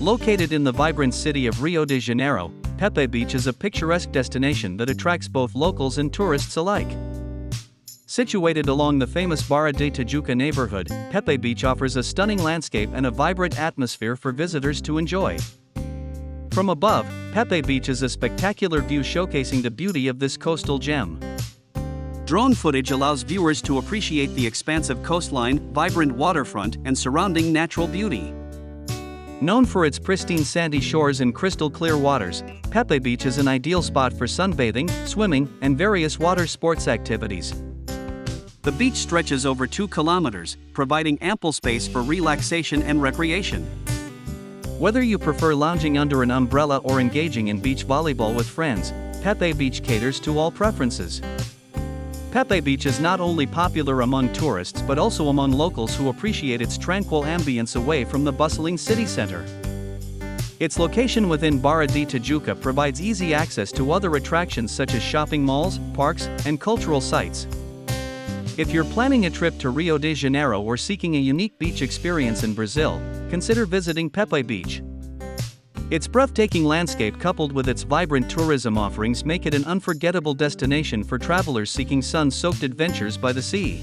Located in the vibrant city of Rio de Janeiro, Pepe Beach is a picturesque destination that attracts both locals and tourists alike. Situated along the famous Barra da Tijuca neighborhood, Pepe Beach offers a stunning landscape and a vibrant atmosphere for visitors to enjoy. From above, Pepe Beach is a spectacular view showcasing the beauty of this coastal gem. Drone footage allows viewers to appreciate the expansive coastline, vibrant waterfront, and surrounding natural beauty. Known for its pristine sandy shores and crystal-clear waters, Pepe Beach is an ideal spot for sunbathing, swimming, and various water sports activities. The beach stretches over 2 kilometers, providing ample space for relaxation and recreation. Whether you prefer lounging under an umbrella or engaging in beach volleyball with friends, Pepe Beach caters to all preferences. Pepe Beach is not only popular among tourists but also among locals who appreciate its tranquil ambience away from the bustling city center. Its location within Barra da Tijuca provides easy access to other attractions such as shopping malls, parks, and cultural sites. If you're planning a trip to Rio de Janeiro or seeking a unique beach experience in Brazil, consider visiting Pepe Beach. Its breathtaking landscape coupled with its vibrant tourism offerings make it an unforgettable destination for travelers seeking sun-soaked adventures by the sea.